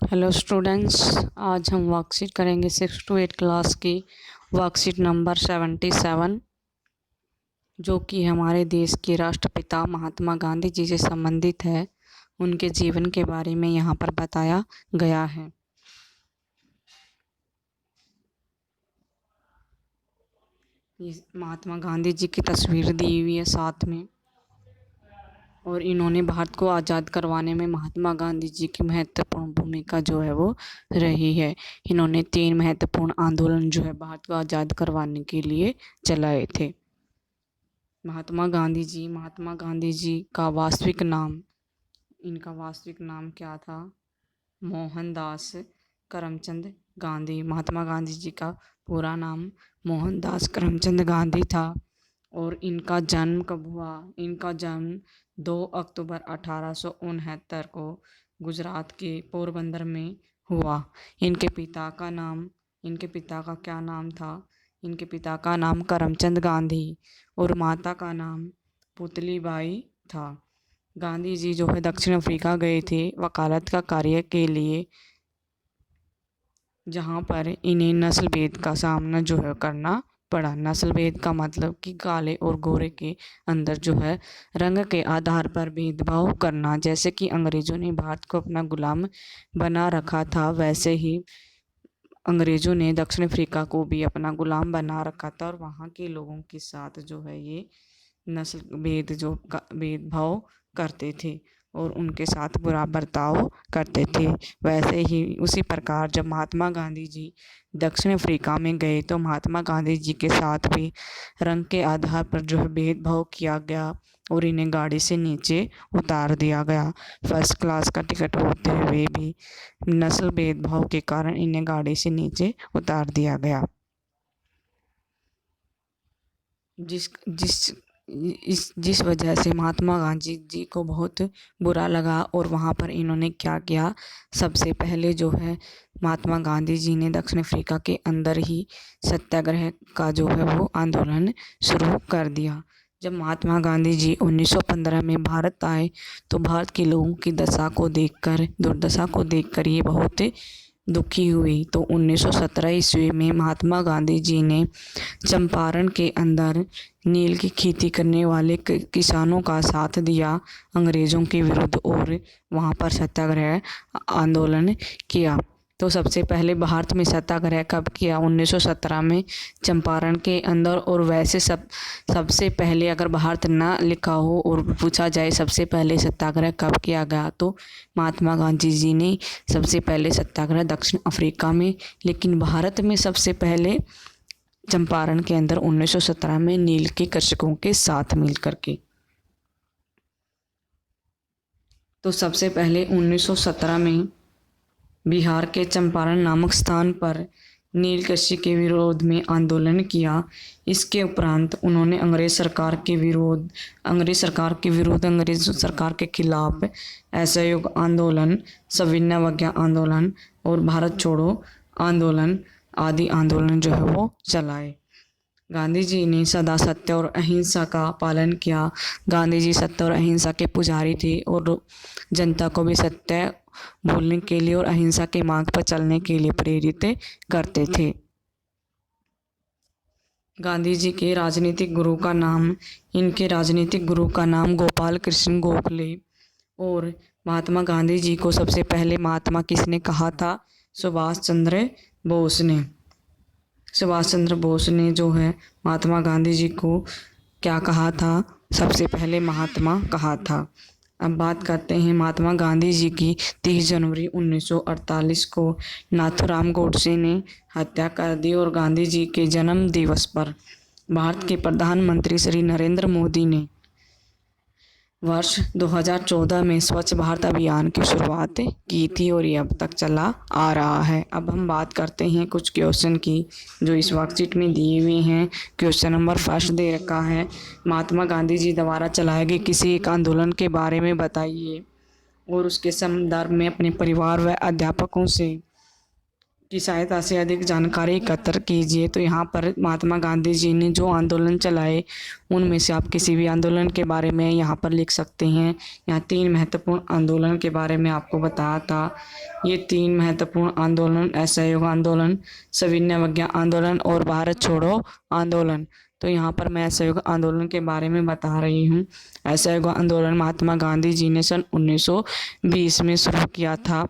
Hello students, आज हम worksheet करेंगे 6 to 8 क्लास की वर्कशीट नंबर 77, जो कि हमारे देश के राष्ट्रपिता महात्मा गांधी जी से संबंधित है। उनके जीवन के बारे में यहाँ पर बताया गया है। ये महात्मा गांधी जी की तस्वीर दी हुई है साथ में, और इन्होंने भारत को आज़ाद करवाने में महात्मा गांधी जी की महत्वपूर्ण भूमिका जो है वो रही है। इन्होंने 3 महत्वपूर्ण आंदोलन जो है भारत को आज़ाद करवाने के लिए चलाए थे। महात्मा गांधी जी का वास्तविक नाम, इनका वास्तविक नाम क्या था? मोहनदास करमचंद गांधी। महात्मा गांधी जी का पूरा नाम मोहनदास करमचंद गांधी था। और इनका जन्म कब हुआ? इनका जन्म 2 अक्टूबर 1869 को गुजरात के पोरबंदर में हुआ। इनके पिता का क्या नाम था? इनके पिता का नाम करमचंद गांधी और माता का नाम पुतलीबाई था। गांधी जी जो है दक्षिण अफ्रीका गए थे वकालत का कार्य के लिए, जहाँ पर इन्हें नस्ल भेद का सामना जो है करना पड़ा। नस्ल भेद का मतलब कि काले और गोरे के अंदर जो है रंग के आधार पर भेदभाव करना। जैसे कि अंग्रेज़ों ने भारत को अपना गुलाम बना रखा था, वैसे ही अंग्रेज़ों ने दक्षिण अफ्रीका को भी अपना गुलाम बना रखा था, और वहाँ के लोगों के साथ जो है ये नस्ल भेदभाव करते थे और उनके साथ बुरा बर्ताव करते थे। वैसे ही उसी प्रकार जब महात्मा गांधी जी दक्षिण अफ्रीका में गए तो महात्मा गांधी जी के साथ भी रंग के आधार पर जो है भेदभाव किया गया और इन्हें गाड़ी से नीचे उतार दिया गया। फर्स्ट क्लास का टिकट होते हुए भी नस्ल भेदभाव के कारण इन्हें गाड़ी से नीचे उतार दिया गया। जिस वजह से महात्मा गांधी जी को बहुत बुरा लगा, और वहाँ पर इन्होंने क्या किया? सबसे पहले जो है महात्मा गांधी जी ने दक्षिण अफ्रीका के अंदर ही सत्याग्रह का जो है वो आंदोलन शुरू कर दिया। जब महात्मा गांधी जी 1915 में भारत आए तो भारत के लोगों की दुर्दशा को देखकर ये बहुत दुखी हुई। तो 1917 ईस्वी में महात्मा गांधी जी ने चंपारण के अंदर नील की खेती करने वाले किसानों का साथ दिया अंग्रेज़ों के विरुद्ध, और वहाँ पर सत्याग्रह आंदोलन किया। तो सबसे पहले भारत में सत्याग्रह कब किया? 1917 में चंपारण के अंदर। और वैसे सबसे पहले अगर भारत ना लिखा हो और पूछा जाए सबसे पहले सत्याग्रह कब किया गया, तो महात्मा गांधी जी ने सबसे पहले सत्याग्रह दक्षिण अफ्रीका में, लेकिन भारत में सबसे पहले चंपारण के अंदर 1917 में नील के कृषकों के साथ मिलकर के। तो सबसे पहले 1917 में बिहार के चंपारण नामक स्थान पर नील कृषि के विरोध में आंदोलन किया। इसके उपरांत उन्होंने अंग्रेज सरकार के खिलाफ असहयोग आंदोलन, सविनय अवज्ञा आंदोलन और भारत छोड़ो आंदोलन आदि आंदोलन जो है वो चलाए। गांधी जी ने सदा सत्य और अहिंसा का पालन किया। गांधी जी सत्य और अहिंसा के पुजारी थे और जनता को भी सत्य बोलने के लिए और अहिंसा के मार्ग पर चलने के लिए प्रेरित करते थे। गांधी जी के राजनीतिक गुरु का नाम गोपाल कृष्ण गोखले। और महात्मा गांधी जी को सबसे पहले महात्मा किसने कहा था? सुभाष चंद्र बोस ने जो है महात्मा गांधी जी को क्या कहा था? सबसे पहले महात्मा कहा था। अब बात करते हैं महात्मा गांधी जी की। 30 जनवरी 1948 को नाथूराम गोडसे ने हत्या कर दी, और गांधी जी के जन्म दिवस पर भारत के प्रधानमंत्री श्री नरेंद्र मोदी ने वर्ष 2014 में स्वच्छ भारत अभियान की शुरुआत की थी, और ये अब तक चला आ रहा है। अब हम बात करते हैं कुछ क्वेश्चन की जो इस वर्कशीट में दिए हुए हैं। क्वेश्चन नंबर 1 दे रखा है, महात्मा गांधी जी द्वारा चलाए गए किसी एक आंदोलन के बारे में बताइए और उसके संदर्भ में अपने परिवार व अध्यापकों से की सहायता से अधिक जानकारी एकत्र कीजिए। तो यहाँ पर महात्मा गांधी जी ने जो आंदोलन चलाए उनमें से आप किसी भी आंदोलन के बारे में यहाँ पर लिख सकते हैं। यहाँ 3 महत्वपूर्ण आंदोलन के बारे में आपको बताया था। ये 3 महत्वपूर्ण आंदोलन असहयोग आंदोलन, सविनय अवज्ञा आंदोलन और भारत छोड़ो आंदोलन। तो यहाँ पर मैं असहयोग आंदोलन के बारे में बता रही हूँ। असहयोग आंदोलन महात्मा गांधी जी ने सन 1920 में शुरू किया था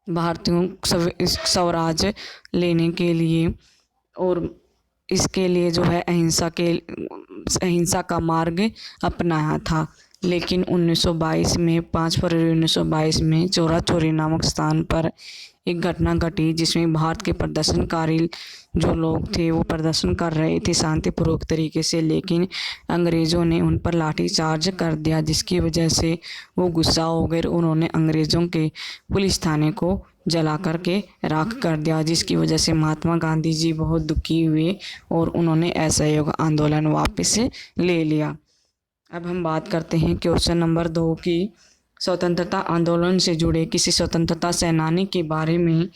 भारतीयों स्वराज लेने के लिए, और इसके लिए जो है अहिंसा का मार्ग अपनाया था। लेकिन 1922 में 5 फरवरी 1922 में चौरा चौरी नामक स्थान पर एक घटना घटी जिसमें भारत के प्रदर्शनकारी जो लोग थे वो प्रदर्शन कर रहे थे शांतिपूर्वक तरीके से, लेकिन अंग्रेज़ों ने उन पर लाठीचार्ज कर दिया, जिसकी वजह से वो गुस्सा हो गए। उन्होंने अंग्रेज़ों के पुलिस थाने को जला कर के राख कर दिया, जिसकी वजह से महात्मा गांधी जी बहुत दुखी हुए और उन्होंने असहयोग आंदोलन वापस ले लिया। अब हम बात करते हैं क्वेश्चन नंबर 2 की स्वतंत्रता आंदोलन से जुड़े किसी स्वतंत्रता सेनानी के बारे में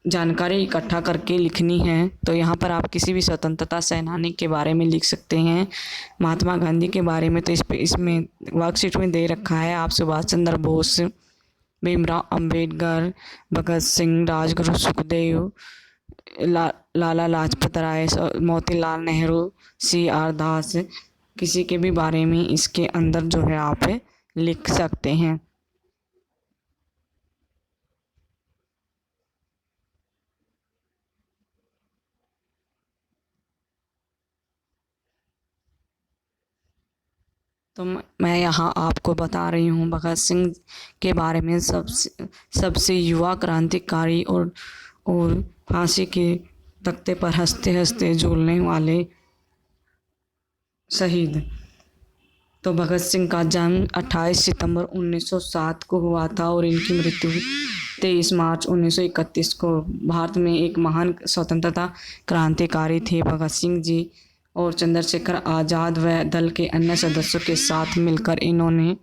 जानकारी इकट्ठा करके लिखनी है। तो यहाँ पर आप किसी भी स्वतंत्रता सेनानी के बारे में लिख सकते हैं। महात्मा गांधी के बारे में तो इसमें वर्कशीट में दे रखा है। आप सुभाष चंद्र बोस, भीमराव अंबेडकर, भगत सिंह, राजगुरु सुखदेव, लाला लाजपत राय, मोतीलाल नेहरू, CR दास, किसी के भी बारे में इसके अंदर जो है आप लिख सकते हैं। तो मैं यहाँ आपको बता रही हूँ भगत सिंह के बारे में। सबसे युवा क्रांतिकारी और फांसी के तख्ते पर हंसते हंसते झूलने वाले शहीद। तो भगत सिंह का जन्म 28 सितंबर 1907 को हुआ था और इनकी मृत्यु 23 मार्च 1931 को। भारत में एक महान स्वतंत्रता क्रांतिकारी थे भगत सिंह जी, और चंद्रशेखर आज़ाद व दल के अन्य सदस्यों के साथ मिलकर इन्होंने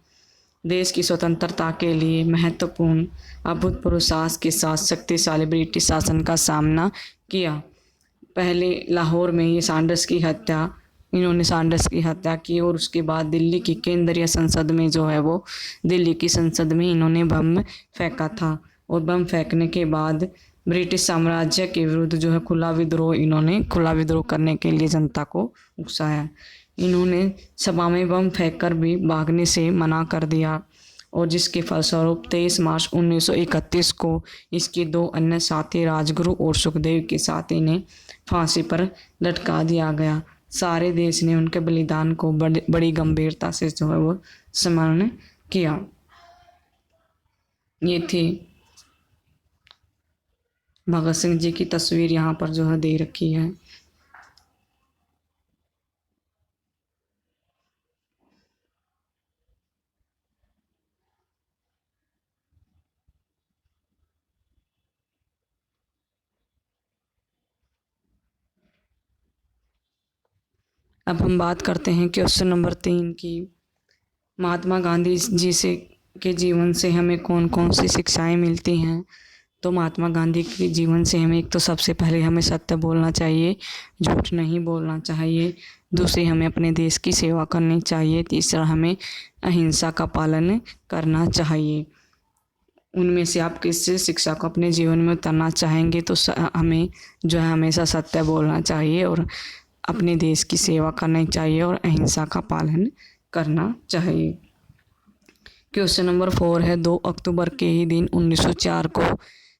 देश की स्वतंत्रता के लिए महत्वपूर्ण अभूतपूर्व साहस के साथ शक्तिशाली ब्रिटिश शासन का सामना किया। पहले लाहौर में इन्होंने सांडर्स की हत्या की, और उसके बाद दिल्ली की केंद्रीय संसद में जो है वो दिल्ली की संसद में इन्होंने बम फेंका था, और बम फेंकने के बाद ब्रिटिश साम्राज्य के विरुद्ध जो है खुला विद्रोह करने के लिए जनता को उकसाया। इन्होंने सभा में बम फेंककर भी भागने से मना कर दिया, और जिसके फलस्वरूप 23 मार्च 1931 को इसके 2 अन्य साथी राजगुरु और सुखदेव के साथ इन्हें फांसी पर लटका दिया गया। सारे देश ने उनके बलिदान को बड़ी गंभीरता से जो है वो स्मरण किया। ये थी भगत सिंह जी की तस्वीर यहाँ पर जो है दे रखी है। अब हम बात करते हैं क्वेश्चन नंबर 3 की। महात्मा गांधी जी के जीवन से हमें कौन कौन सी शिक्षाएं मिलती हैं। तो महात्मा गांधी के जीवन से हमें एक तो सबसे पहले हमें सत्य बोलना चाहिए, झूठ नहीं बोलना चाहिए। दूसरी, हमें अपने देश की सेवा करनी चाहिए। तीसरा, हमें अहिंसा का पालन करना चाहिए। उनमें से आप किस शिक्षा को अपने जीवन में उतारना चाहेंगे तो हमें जो है हमेशा सत्य बोलना चाहिए और अपने देश की सेवा करनी चाहिए और अहिंसा का पालन करना चाहिए। क्वेश्चन नंबर 4 है 2 अक्टूबर के ही दिन 1904 को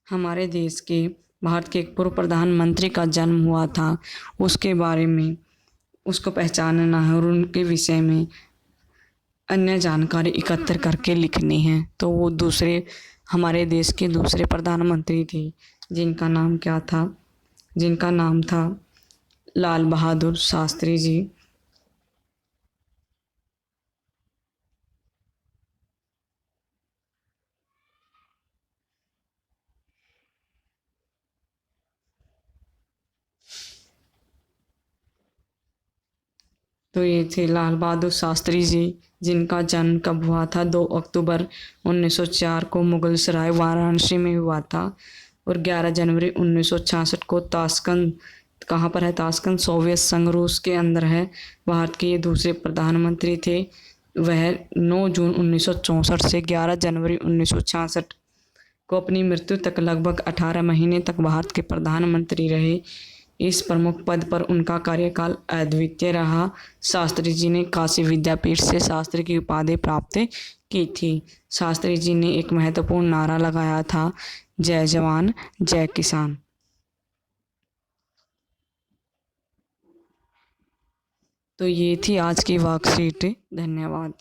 हमारे देश के भारत के एक पूर्व प्रधानमंत्री का जन्म हुआ था। उसके बारे में उसको पहचानना है और उनके विषय में अन्य जानकारी एकत्र करके लिखनी है। तो वो हमारे देश के दूसरे प्रधानमंत्री थे जिनका नाम था लाल बहादुर शास्त्री जी। तो ये थे लाल बहादुर शास्त्री जी जिनका जन्म कब हुआ था 2 अक्टूबर 1904 को मुगलसराय वाराणसी में हुआ था। और 11 जनवरी 1966 को ताशकंद, कहाँ पर है ताशकंद, सोवियत संघ रूस के अंदर है। भारत के ये दूसरे प्रधानमंत्री थे। वह 9 जून 1964 से 11 जनवरी 1966 को अपनी मृत्यु तक लगभग 18 महीने तक भारत के प्रधानमंत्री रहे। इस प्रमुख पद पर उनका कार्यकाल अद्वितीय रहा। शास्त्री जी ने काशी विद्यापीठ से शास्त्री की उपाधि प्राप्त की थी। शास्त्री जी ने एक महत्वपूर्ण नारा लगाया था, जय जवान जय किसान। तो ये थी आज की वर्कशीट। धन्यवाद।